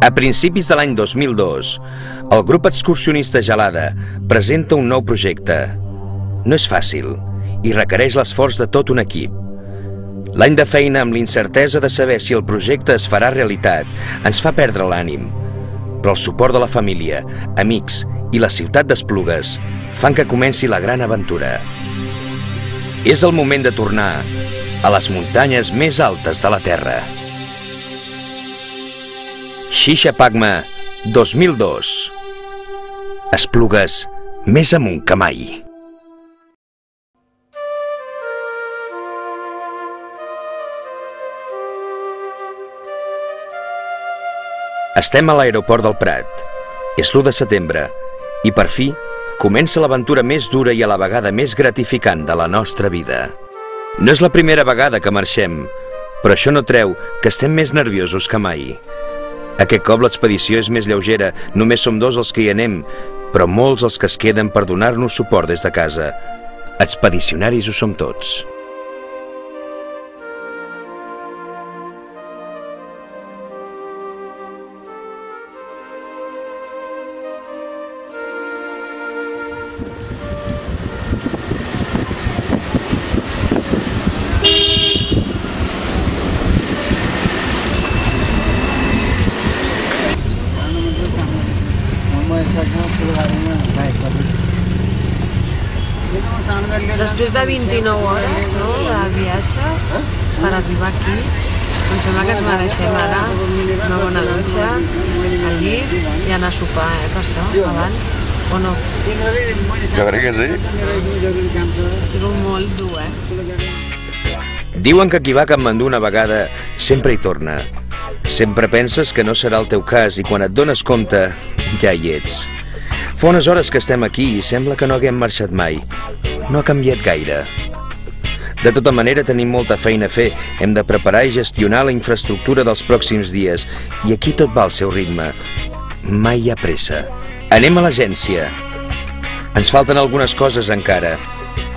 A principis de l'any 2002, el grup excursionista Gelada presenta un nou projecte. No és fàcil i requereix l'esforç de tot un equip. L'any de feina amb l'incertesa de saber si el projecte es farà realitat ens fa perdre l'ànim, però el suport de la família, amics i la ciutat d'Esplugues fan que comenci la gran aventura. És el moment de tornar a les muntanyes més altes de la Terra. Xixapagma 2002. Esplugues més amunt que mai. Estem a l'aeroport del Prat. És l'1 de setembre i per fi comença l'aventura més dura i a la vegada més gratificant de la nostra vida. No és la primera vegada que marxem, però això no treu que estem més nerviosos que mai. Aquest cop l'expedició és més lleugera, només som 2 els que hi anem, però molts els que es queden per donar-nos suport des de casa. Expedicionaris ho som tots. Després de 29 hores de viatges per arribar aquí, em sembla que ens mereixem ara una bona dutxa, al llit i anar a sopar, per això, abans, o no? Jo crec que sí. Ha sigut molt dur, Diuen que qui va a Katmandú una vegada sempre hi torna. Sempre penses que no serà el teu cas i quan et dones compte ja hi ets. Fa unes hores que estem aquí i sembla que no haguem marxat mai. No ha canviat gaire. De tota manera tenim molta feina a fer. Hem de preparar i gestionar la infraestructura dels pròxims dies i aquí tot va al seu ritme. Mai hi ha pressa. Anem a l'agència. Ens falten algunes coses encara.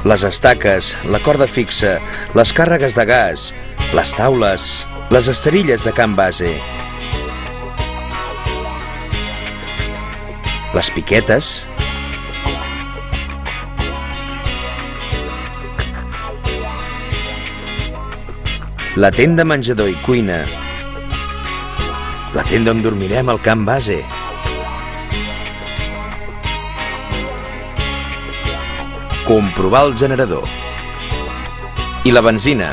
Les estaques, la corda fixa, les càrregues de gas, les taules, les esterilles de camp base, les piquetes, la tenda menjador i cuina, la tenda on dormirem al camp base, comprovar el generador i la benzina.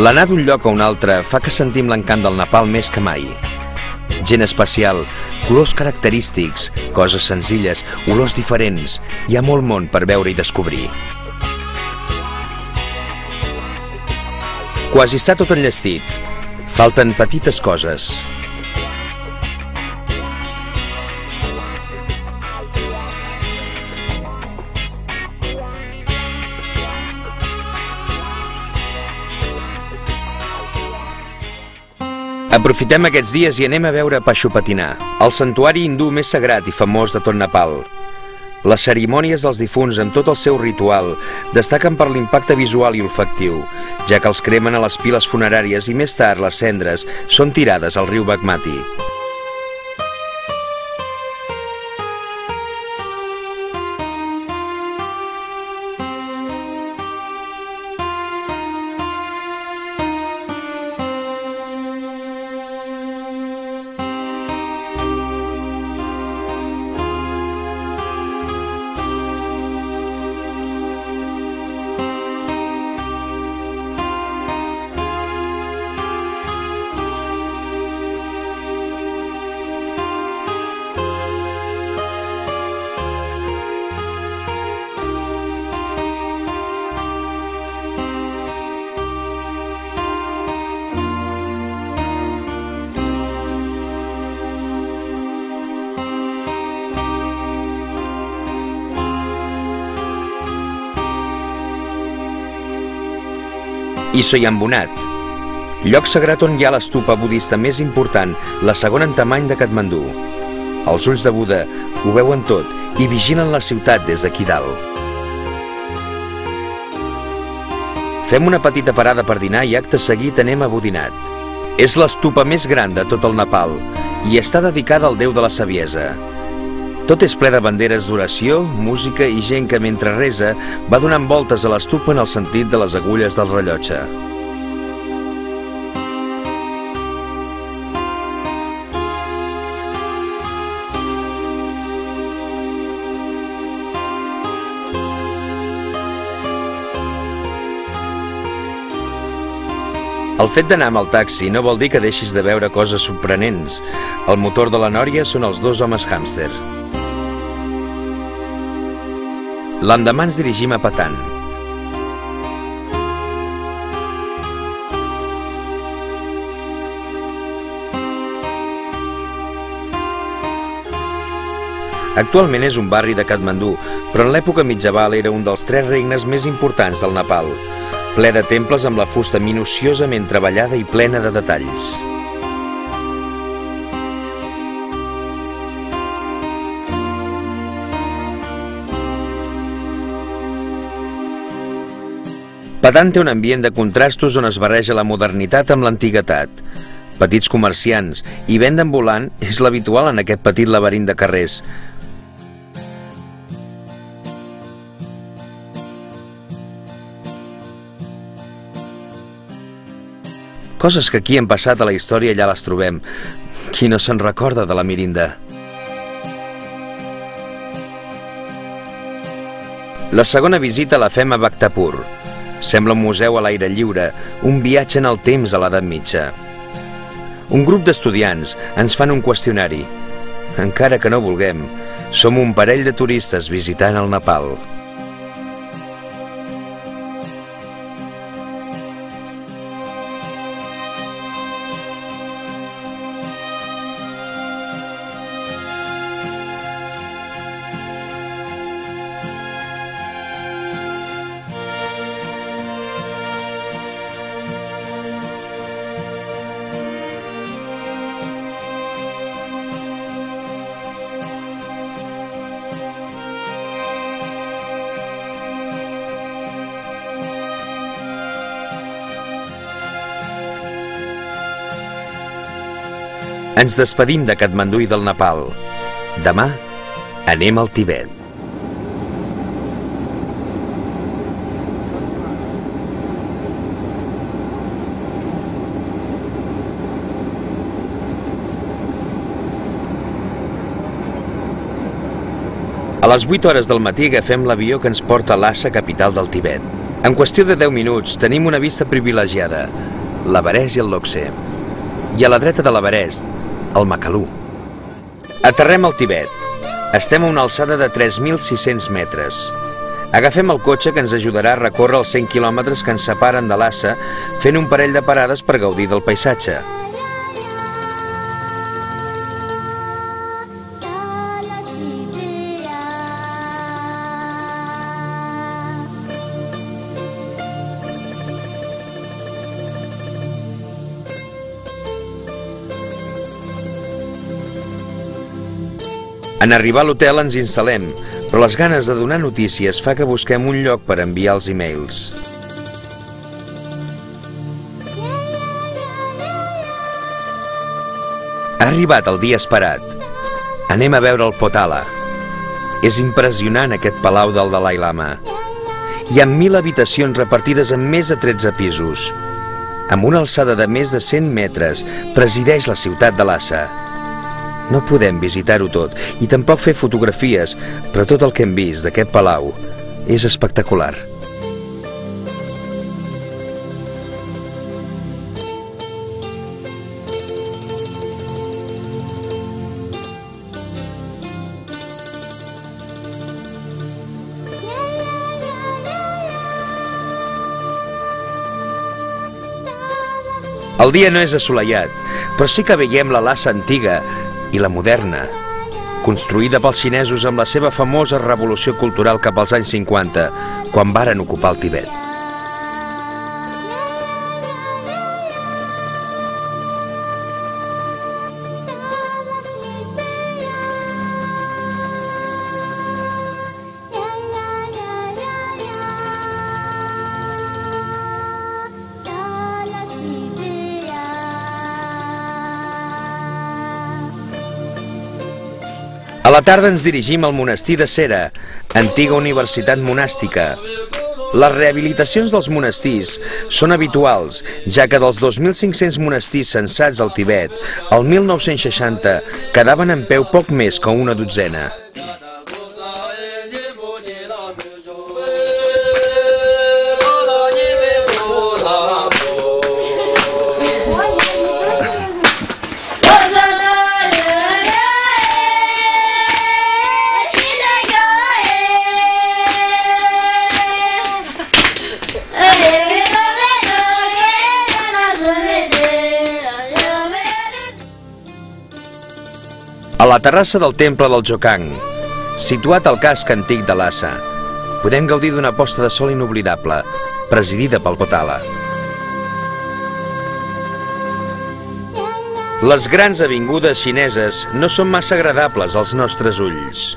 L'anar d'un lloc a un altre fa que sentim l'encant del napalm més que mai. Gent especial, colors característics, coses senzilles, olors diferents. Hi ha molt món per veure i descobrir. Quasi està tot enllestit. Falten petites coses. Aprofitem aquests dies i anem a veure Pashupatinar, el santuari hindú més sagrat i famós de tot Nepal. Les cerimònies dels difunts amb tot el seu ritual destaquen per l'impacte visual i olfactiu, ja que els cremen a les piles funeràries i més tard les cendres són tirades al riu Bagmati. I Soyambunat, lloc sagrat on hi ha l'estupa budista més important, la segona en tamany de Katmandú. Els ulls de Buda ho veuen tot i vigilen la ciutat des d'aquí dalt. Fem una petita parada per dinar i acte seguit anem a Bodinat. És l'estupa més gran de tot el Nepal i està dedicada al déu de la saviesa. Tot és ple de banderes d'oració, música i gent que mentre resa va donant voltes a l'estupa en el sentit de les agulles del rellotge. El fet d'anar amb el taxi no vol dir que deixis de veure coses sorprenents. El motor de la nòria són els dos homes hàmster. L'endemà ens dirigim a Patan. Actualment és un barri de Katmandú, però en l'època mitjaval era un dels 3 regnes més importants del Nepal, ple de temples amb la fusta minuciosament treballada i plena de detalls. Patan té un ambient de contrastos on es barreja la modernitat amb l'antiguitat. Petits comerciants i venda ambulant és l'habitual en aquest petit laberint de carrers. Coses que aquí han passat a la història ja les trobem. Qui no se'n recorda de la Mirinda? La segona visita la fem a Bhaktapur. Sembla un museu a l'aire lliure, un viatge en el temps a l'edat mitja. Un grup d'estudiants ens fan un qüestionari. Encara que no vulguem, som un parell de turistes visitant el Nepal. Ens despedim de Katmandú i del Nepal. Demà anem al Tibet. A les 8 hores del matí agafem l'avió que ens porta a Lhasa, capital del Tibet. En qüestió de 10 minuts tenim una vista privilegiada, l'Everest i el Lhotse. I a la dreta de l'Everest, el Makalu. Aterrem al Tibet. Estem a una alçada de 3.600 metres. Agafem el cotxe que ens ajudarà a recórrer els 100 quilòmetres que ens separen de Lhasa, fent un parell de parades per gaudir del paisatge. En arribar a l'hotel ens instal·lem, però les ganes de donar notícies fa que busquem un lloc per enviar els e-mails. Ha arribat el dia esperat. Anem a veure el Potala. És impressionant aquest palau del Dalai Lama. Hi ha 1.000 habitacions repartides en més de 13 pisos. Amb una alçada de més de 100 metres, presideix la ciutat de Lhasa. No podem visitar-ho tot i tampoc fer fotografies, però tot el que hem vist d'aquest palau és espectacular. El dia no és assolellat, però sí que veiem la Lhasa antiga i la moderna, construïda pels xinesos amb la seva famosa revolució cultural cap als anys 50, quan varen ocupar el Tibet. A la tarda ens dirigim al monestir de Cera, antiga universitat monàstica. Les rehabilitacions dels monestirs són habituals, ja que dels 2.500 monestirs censats al Tibet, el 1960 quedaven en peu poc més que una dotzena. A la terrassa del temple del Jokang, situat al casc antic de Lhasa, podem gaudir d'una posta de sol inoblidable, presidida pel Potala. Les grans avingudes xineses no són massa agradables als nostres ulls.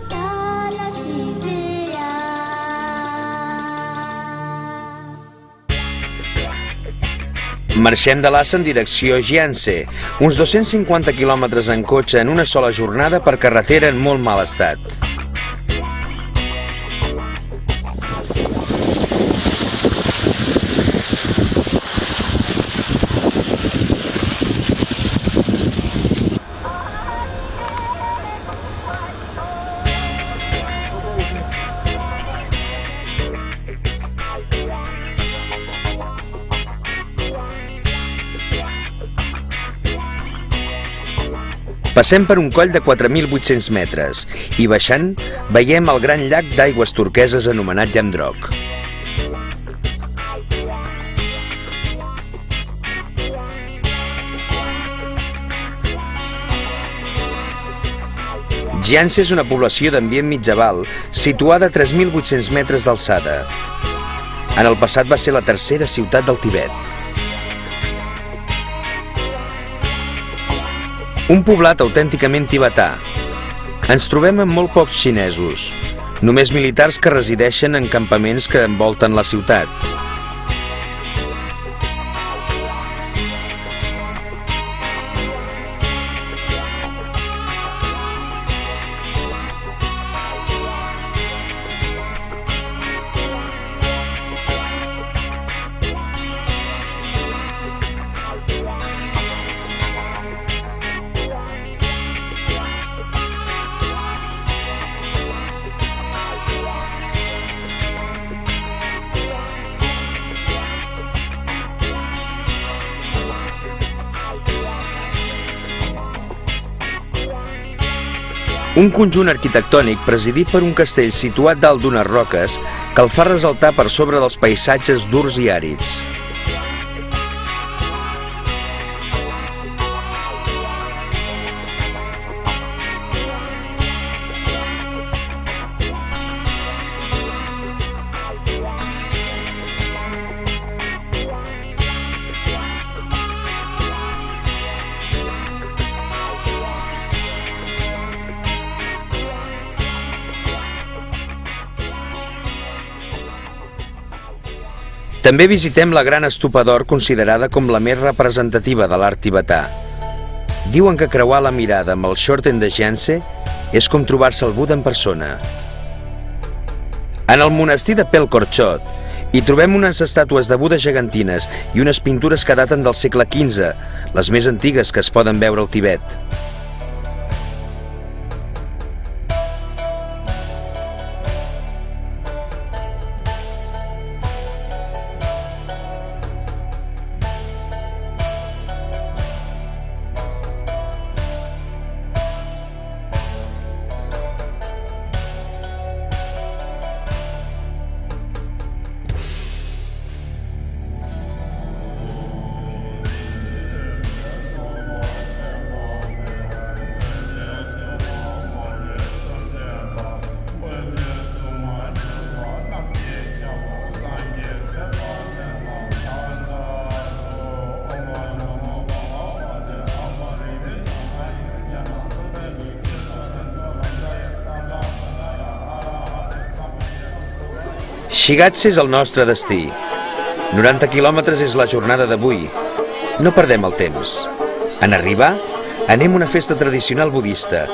Marxem de Lhasa en direcció a Jiangse, uns 250 quilòmetres en cotxe en una sola jornada per carretera en molt mal estat. Passem per un coll de 4.800 metres i baixant veiem el gran llac d'aigües turqueses anomenat Yamdrok. Jiangse és una població d'ambient mitjaval situada a 3.800 metres d'alçada. En el passat va ser la tercera ciutat del Tibet. Un poblat autènticament tibetà. Ens trobem amb molt pocs xinesos, només militars que resideixen en campaments que envolten la ciutat. Un conjunt arquitectònic presidit per un castell situat dalt d'unes roques que el fa ressaltar per sobre dels paisatges durs i àrids. També visitem la gran estupa d'or considerada com la més representativa de l'art tibetà. Diuen que creuar la mirada amb el Shorten de Jiangse és com trobar-se el Buda en persona. En el monestir de Pelkorchot hi trobem unes estàtues de Buda gegantines i unes pintures que daten del segle XV, les més antigues que es poden veure al Tibet. Shigatse és el nostre destí. 90 quilòmetres és la jornada d'avui. No perdem el temps. En arribar, anem a una festa tradicional budista.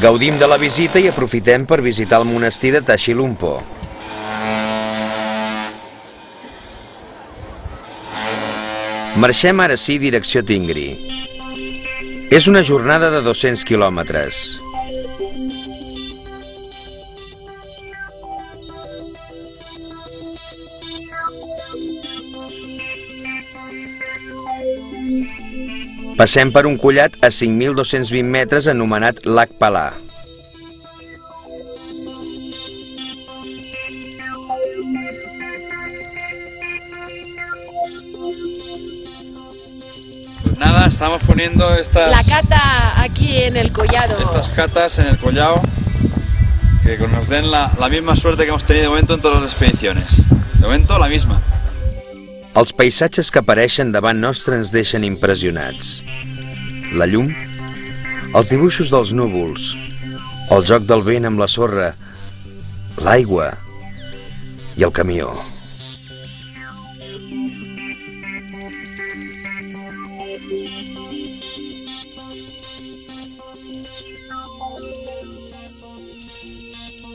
Gaudim de la visita i aprofitem per visitar el monestir de Tashilhunpo. Marxem ara sí direcció Tingri. És una jornada de 200 quilòmetres. Passem per un collat a 5.220 metres anomenat Lac Pala. Pues nada, estamos poniendo la cata aquí en el collado. Estas catas en el collao, que nos den la misma suerte que hemos tenido de momento en todas las expediciones. De momento, la misma. Els paisatges que apareixen davant nostre ens deixen impressionats. La llum, els dibuixos dels núvols, el joc del vent amb la sorra, l'aigua i el camió.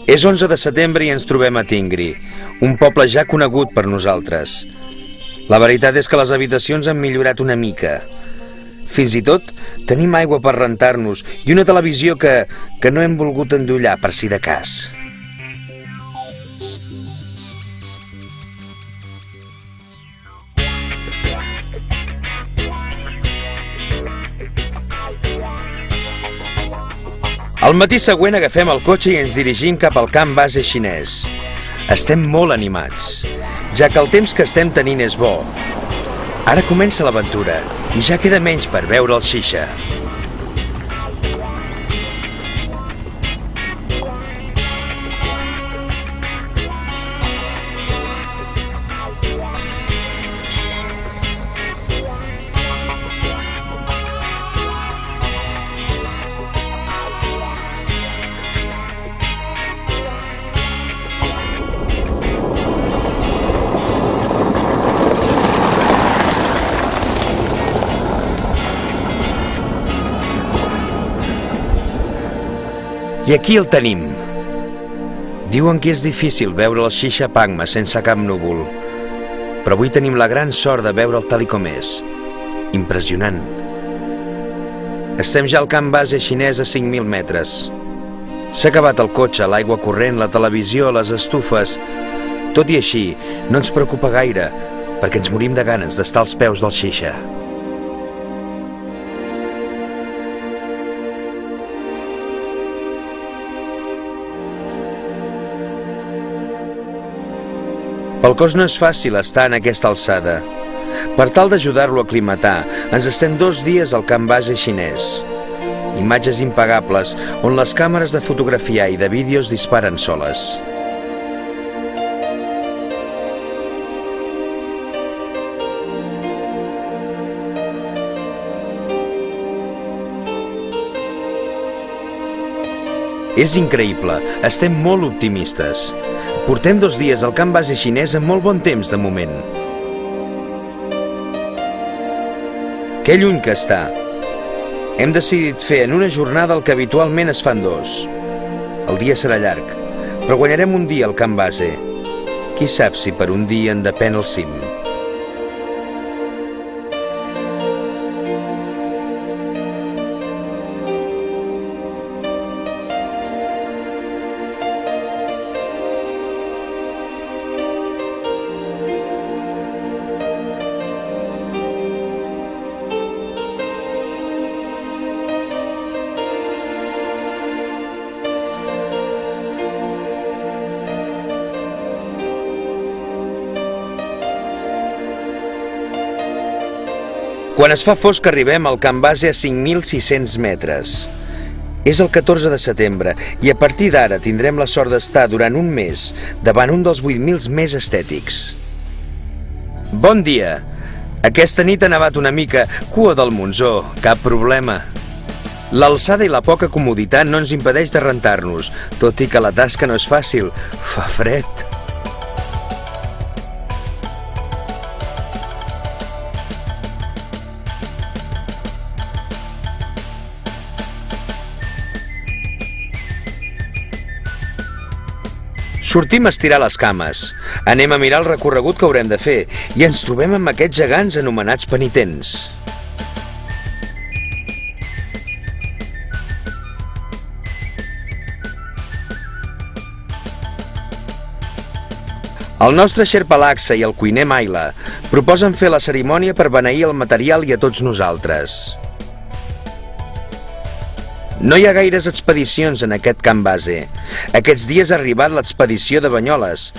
És 11 de setembre i ens trobem a Tingri, un poble ja conegut per nosaltres. La veritat és que les habitacions han millorat una mica. Fins i tot tenim aigua per rentar-nos i una televisió que no hem volgut endollar per si de cas. Al matí següent agafem el cotxe i ens dirigim cap al camp base xinès. Estem molt animats, ja que el temps que estem tenint és bo. Ara comença l'aventura i ja queda menys per veure el xixa. I aquí el tenim. Diuen que és difícil veure el xixa Pangma sense cap núvol, però avui tenim la gran sort de veure'l tal com és. Impressionant. Estem ja al camp base xinès a 5.000 metres. S'ha acabat el cotxe, l'aigua corrent, la televisió, les estufes. Tot i així, no ens preocupa gaire, perquè ens morim de ganes d'estar als peus del xixa. Pel cos no és fàcil estar en aquesta alçada. Per tal d'ajudar-lo a aclimatar, ens estem 2 dies al camp base xinès. Imatges impagables on les càmeres de fotografiar i de vídeos disparen soles. És increïble, estem molt optimistes. Portem 2 dies al camp base xinès amb molt bon temps de moment. Que lluny que està. Hem decidit fer en una jornada el que habitualment es fan 2. El dia serà llarg, però guanyarem un dia al camp base. Qui sap si per un dia en depèn el cim. Quan es fa fosc arribem al camp base a 5.600 metres. És el 14 de setembre i a partir d'ara tindrem la sort d'estar durant un mes davant un dels 8.000 més estètics. Bon dia! Aquesta nit ha nevat una mica, cua del Monzó, cap problema. L'alçada i la poca comoditat no ens impedeix de rentar-nos, tot i que la tasca no és fàcil, fa fred. Sortim a estirar les cames, anem a mirar el recorregut que haurem de fer i ens trobem amb aquests gegants anomenats penitents. El nostre xerpa Laksa i el cuiner Maila proposen fer la cerimònia per beneir el material i a tots nosaltres. No hi ha gaires expedicions en aquest camp base. Aquests dies ha arribat l'expedició de Banyoles.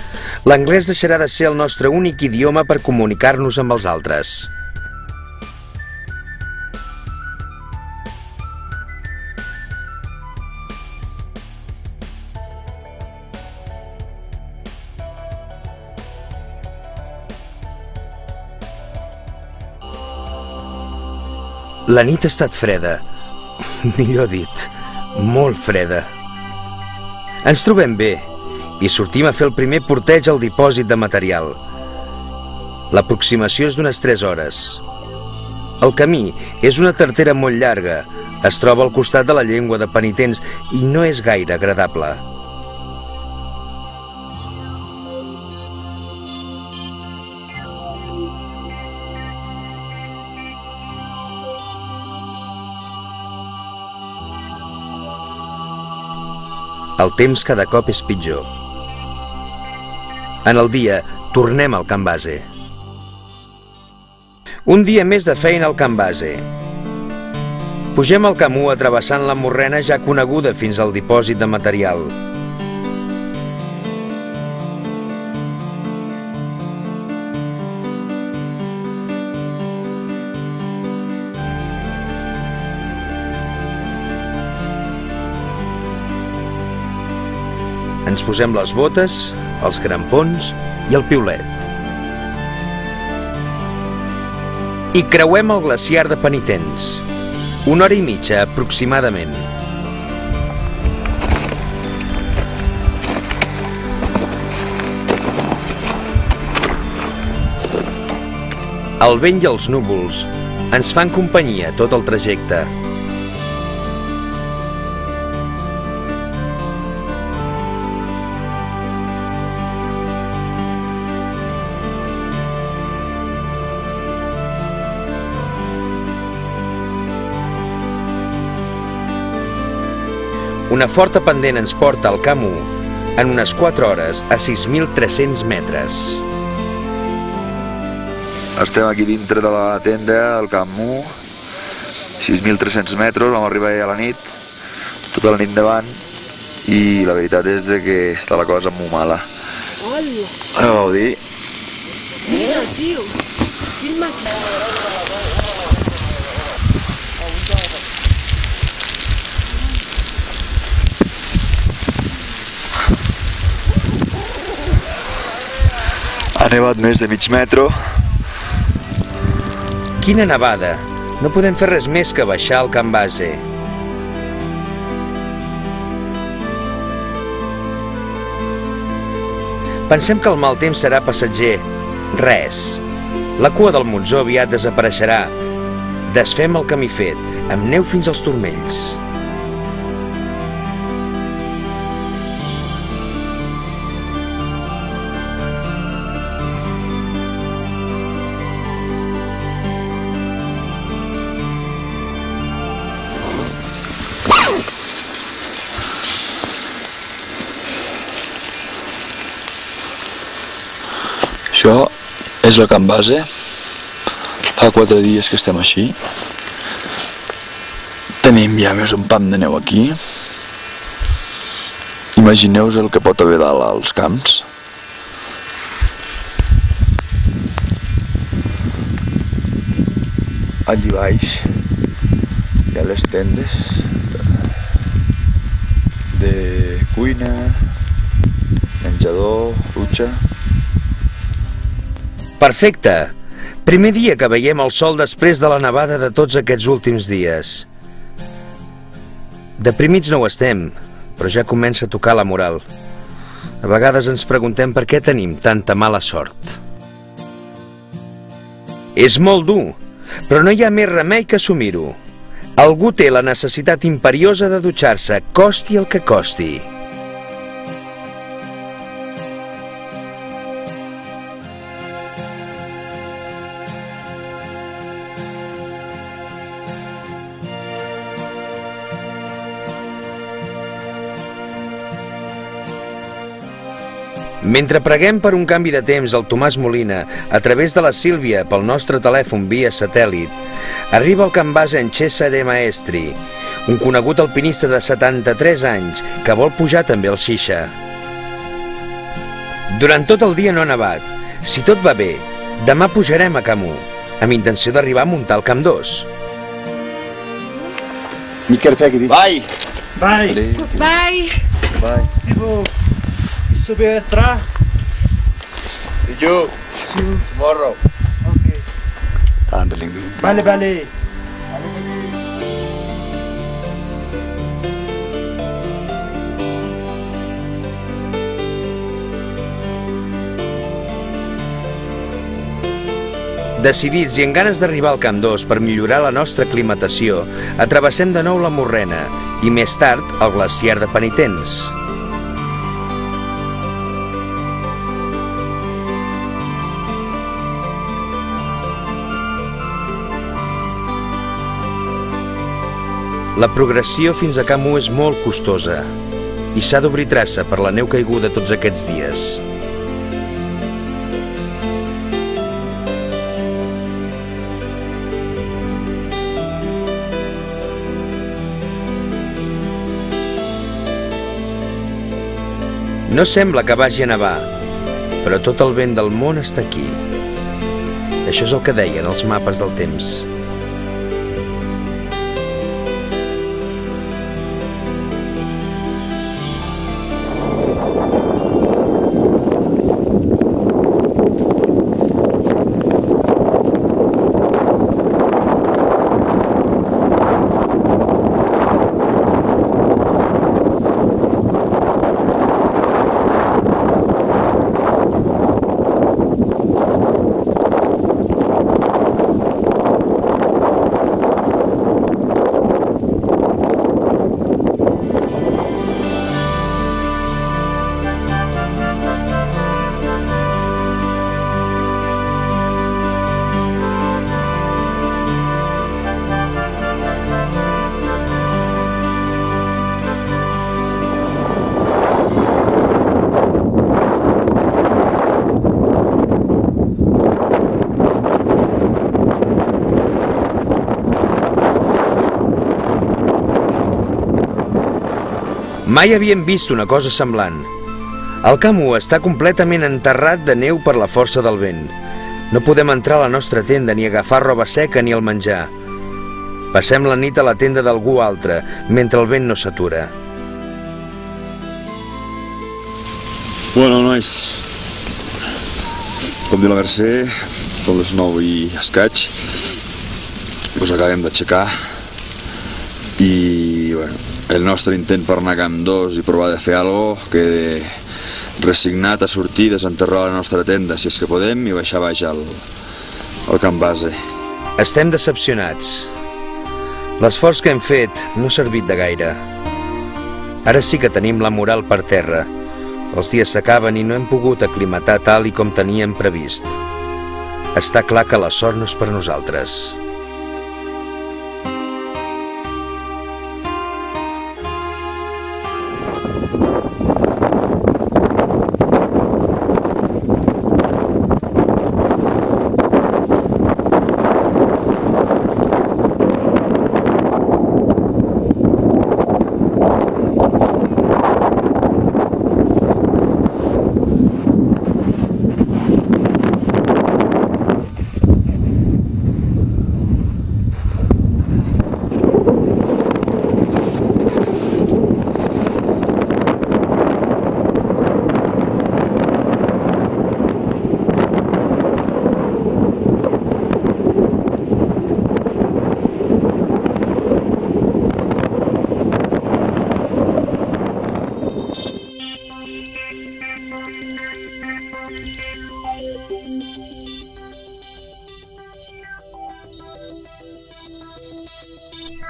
L'anglès deixarà de ser el nostre únic idioma per comunicar-nos amb els altres. La nit ha estat freda. Millor dit, molt freda. Ens trobem bé i sortim a fer el primer porteig al dipòsit de material. L'aproximació és d'unes 3 hores. El camí és una tartera molt llarga, es troba al costat de la llengua de penitents i no és gaire agradable. El temps cada cop és pitjor. En el dia, tornem al camp base. Un dia més de feina al camp base. Pugem al camí travessant la morrena ja coneguda fins al dipòsit de material. Ens posem les botes, els crampons i el piulet. I creuem el glaciar de penitents. 1 hora i mitja, aproximadament. El vent i els núvols ens fan companyia tot el trajecte. Una forta pendent ens porta al camp 1 en unes 4 hores a 6.300 metres. Estem aquí dintre de la tenda del camp 1, 6.300 metres, vam arribar a la nit, tota la nit davant, i la veritat és que està la cosa molt mala. Hola! A gaudir. Mira, tio! Filma aquí! Ha nevat més de mig metre. Quina nevada! No podem fer res més que baixar al camp base. Pensem que el mal temps serà passatger. Res. La cua del Monzó aviat desapareixerà. Desfem el camí fet, amb neu fins als turmells. Això és el camp base. Fa 4 dies que estem així. Tenim ja més un pam de neu aquí. Imagineu-vos el que pot haver dalt als camps. Allí baix hi ha les tendes de cuina, menjador, dutxa. Perfecte! Primer dia que veiem el sol després de la nevada de tots aquests últims dies. Deprimits no ho estem, però ja comença a tocar la moral. A vegades ens preguntem per què tenim tanta mala sort. És molt dur, però no hi ha més remei que assumir-ho. Algú té la necessitat imperiosa de dutxar-se, costi el que costi. Mentre preguem per un canvi de temps al Tomàs Molina a través de la Sílvia pel nostre telèfon via satèl·lit, arriba el Can Base en Cesare Maestri, un conegut alpinista de 73 anys que vol pujar també al Xixa. Durant tot el dia no ha nevat. Si tot va bé, demà pujarem a Camu, amb intenció d'arribar a muntar el Camp 2. Bye! Bye. Bye. Si vous pouvez entrar. See you tomorrow. Vale, vale. Decidits i amb ganes d'arribar al Camp 2 per millorar la nostra aclimatació, travessem de nou la Morrena i més tard el glaciar de Penitents. La progressió fins a Camp 1 és molt costosa i s'ha d'obrir traça per la neu caiguda tots aquests dies. No sembla que vagi a nevar, però tot el vent del món està aquí. Això és el que deien els mapes del temps. Mai havíem vist una cosa semblant. El Camp 1 està completament enterrat de neu per la força del vent. No podem entrar a la nostra tenda ni agafar roba seca ni el menjar. Passem la nit a la tenda d'algú altre, mentre el vent no s'atura. Bueno, nois, com diu la Mercè, són les 9 i escaig. Us acabem d'aixecar i, bueno, el nostre intent per anar a Camp 2 i provar de fer alguna cosa, queda resignat a sortir, desenterrar la nostra tenda, si és que podem, i baixar baix al Camp Base. Estem decepcionats. L'esforç que hem fet no ha servit de gaire. Ara sí que tenim la moral per terra. Els dies s'acaben i no hem pogut aclimatar tal i com teníem previst. Està clar que la sort no és per nosaltres.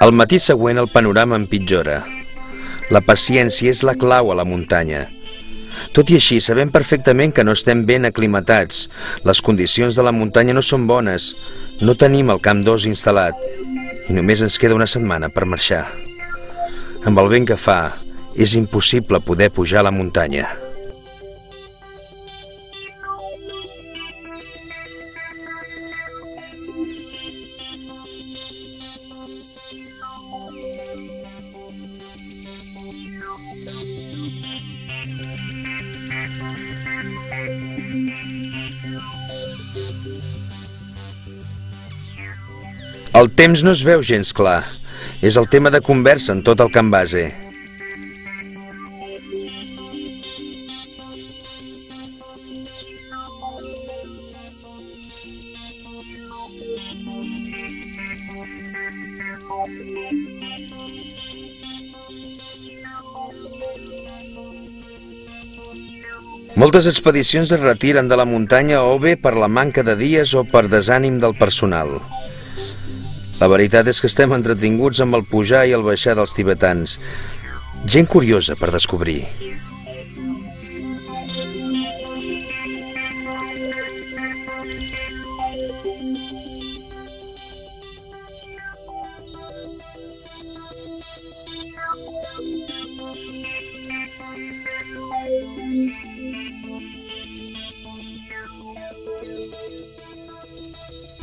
Al matí següent el panorama empitjora. La paciència és la clau a la muntanya. Tot i així, sabem perfectament que no estem ben aclimatats. Les condicions de la muntanya no són bones. No tenim el Camp 2 instal·lat i només ens queda una setmana per marxar. Amb el vent que fa, és impossible poder pujar a la muntanya. El temps no es veu gens clar. És el tema de conversa en tot el camp base. Moltes expedicions es retiren de la muntanya o bé per la manca de dies o per desànim del personal. La veritat és que estem entretinguts amb el pujar i el baixar dels tibetans. Gent curiosa per descobrir.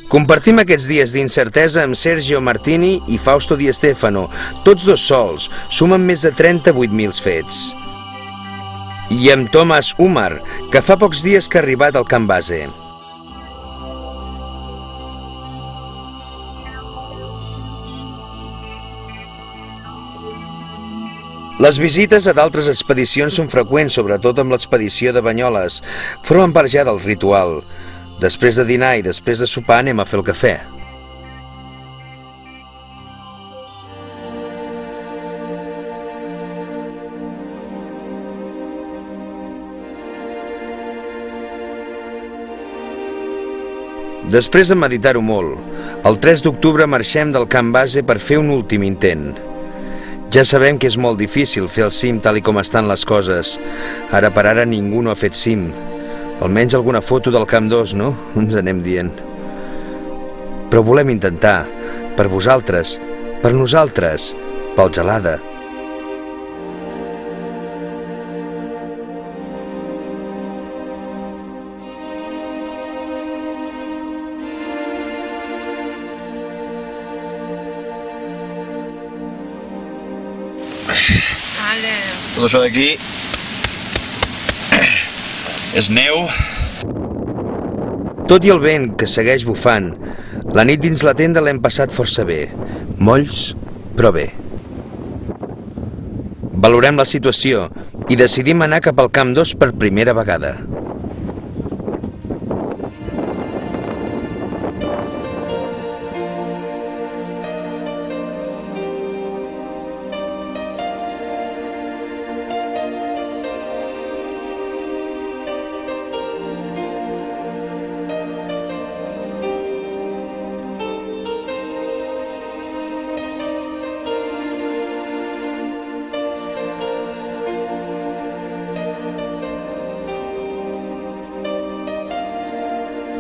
Compartim aquests dies d'incertesa amb Sergio Martini i Fausto Di Stefano, tots dos sols, sumen més de 38.000 fets. I amb Thomas Umar, que fa pocs dies que ha arribat al camp base. Les visites a d'altres expedicions són freqüents, sobretot amb l'expedició de Banyoles. Formen part ja del ritual. Després de dinar i després de sopar anem a fer el cafè. Després de meditar-ho molt, el 3 d'octubre marxem del camp base per fer un últim intent. Ja sabem que és molt difícil fer el cim tal i com estan les coses. Ara per ara ningú no ha fet cim. Almenys alguna foto del camp 2, no? Ens anem dient. Però volem intentar, per vosaltres, per nosaltres, pel Gelada. Tot això d'aquí és neu. Tot i el vent que segueix bufant, la nit dins la tenda l'hem passat força bé. Molls, però bé. Valorem la situació i decidim anar cap al camp 2 per primera vegada.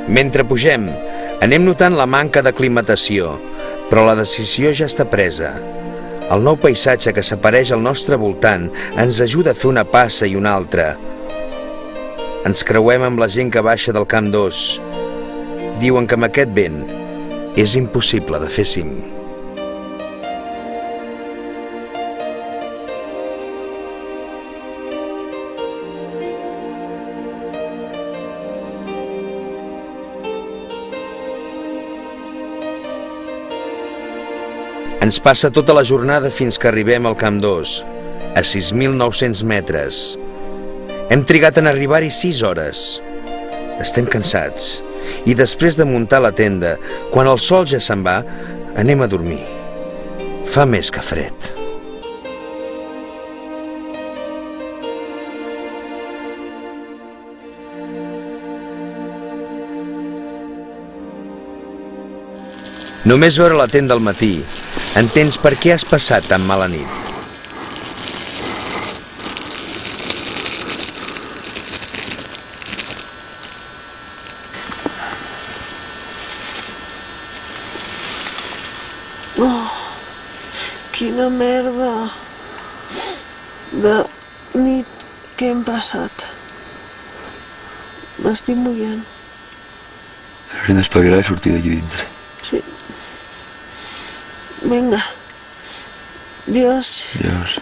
Mentre pugem, anem notant la manca d'aclimatació, però la decisió ja està presa. El nou paisatge que s'apareix al nostre voltant ens ajuda a fer una passa i una altra. Ens creuem amb la gent que baixa del camp 2. Diuen que amb aquest vent és impossible de fer cim. Ens passa tota la jornada fins que arribem al camp 2, a 6.900 metres. Hem trigat en arribar-hi 6 hores. Estem cansats. I després de muntar la tenda, quan el sol ja se'n va, anem a dormir. Fa més que fred. Només veure la tenda al matí, entens per què has passat tan mala nit. Oh, quina merda de nit que hem passat. M'estic mullant. Haurem d'espavilar i sortir d'aquí dintre. Sí. Vinga. Adiós. Adiós.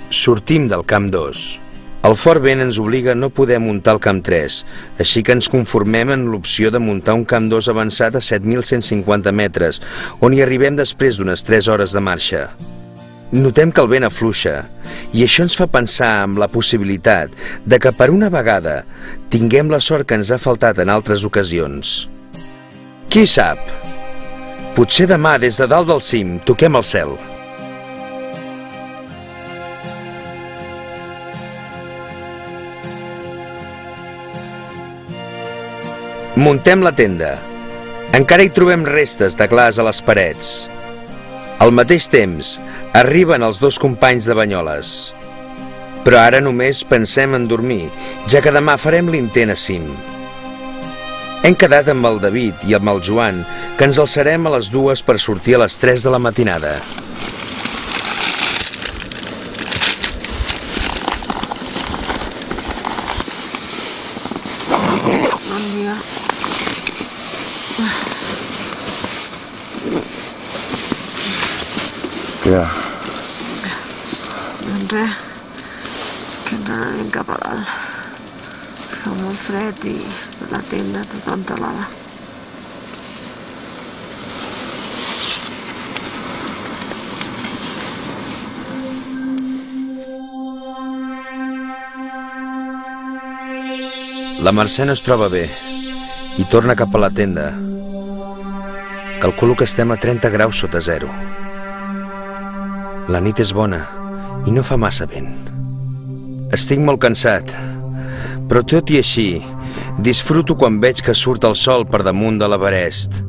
Sortim del camp 2. El fort vent ens obliga a no poder muntar el camp 3, així que ens conformem en l'opció de muntar un camp 2 avançat a 7.150 metres, on hi arribem després d'unes 3 hores de marxa. Notem que el vent afluixa, i això ens fa pensar en la possibilitat de que per una vegada tinguem la sort que ens ha faltat en altres ocasions. Qui sap? Potser demà, des de dalt del cim, toquem el cel. Muntem la tenda. Encara hi trobem restes de glaç a les parets. Al mateix temps, arriben els 2 companys de Banyoles. Però ara només pensem en dormir, ja que demà farem l'intent a cim. Hem quedat amb el David i amb el Joan que ens alçarem a les 2 per sortir a les 3 de la matinada. Bon dia. Què? Doncs res, que ens anem cap a dalt. Fa molt fred i està la tenda tota entelada. La Mercè no es troba bé i torna cap a la tenda. Calculo que estem a 30 graus sota zero. La nit és bona i no fa massa vent. Estic molt cansat, però tot i així disfruto quan veig que surt el sol per damunt de l'Everest.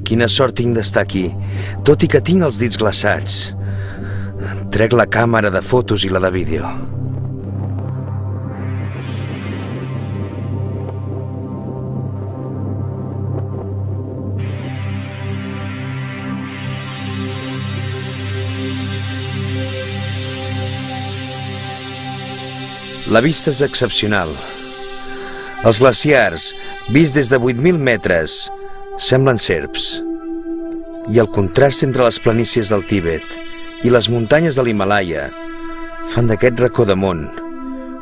Quina sort tinc d'estar aquí, tot i que tinc els dits glaçats. Trec la càmera de fotos i la de vídeo. La vista és excepcional. Els glaciars, vists des de 8.000 metres, semblen serps. I el contrast entre les planícies del Tíbet i les muntanyes de l'Himàlaia fan d'aquest racó de món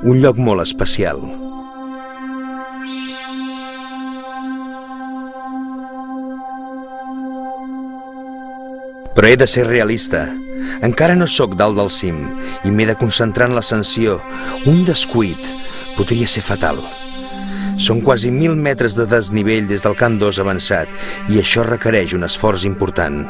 un lloc molt especial. Però he de ser realista. Encara no sóc dalt del cim i m'he de concentrar en l'ascensió. Un descuit podria ser fatal. Són quasi 1.000 metres de desnivell des del camp 2 avançat i això requereix un esforç important.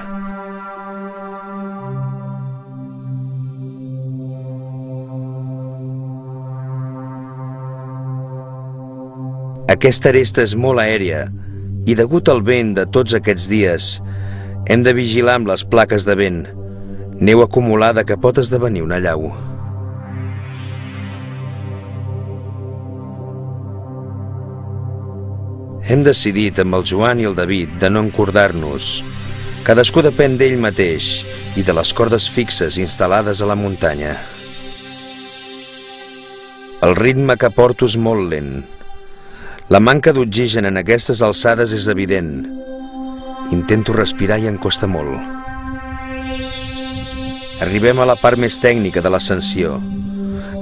Aquesta aresta és molt aèria i degut al vent de tots aquests dies hem de vigilar amb les plaques de vent. Neu acumulada que pot esdevenir una allau. Hem decidit amb el Joan i el David de no encordar-nos. Cadascú depèn d'ell mateix i de les cordes fixes instal·lades a la muntanya. El ritme que porto és molt lent. La manca d'oxigen en aquestes alçades és evident. Intento respirar i em costa molt. Arribem a la part més tècnica de l'ascensió.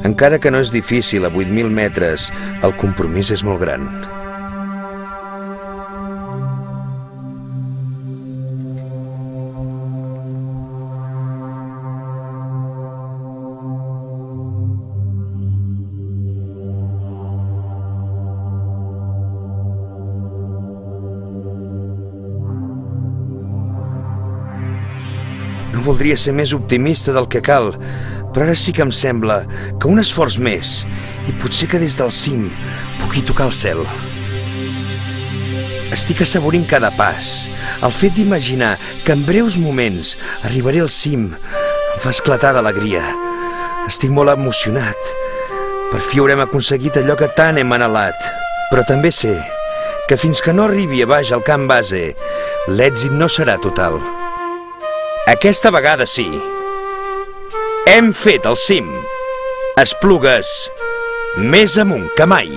Encara que no és difícil a 8.000 metres, el compromís és molt gran. No voldria ser més optimista del que cal, però ara sí que em sembla que un esforç més i potser que des del cim pugui tocar el cel. Estic assaborint cada pas. El fet d'imaginar que en breus moments arribaré al cim em fa esclatar d'alegria. Estic molt emocionat. Per fi haurem aconseguit allò que tant hem anhelat. Però també sé que fins que no arribi a baix al camp base, l'èxit no serà total. Aquesta vegada sí. Hem fet el cim. Esplugues més amunt que mai.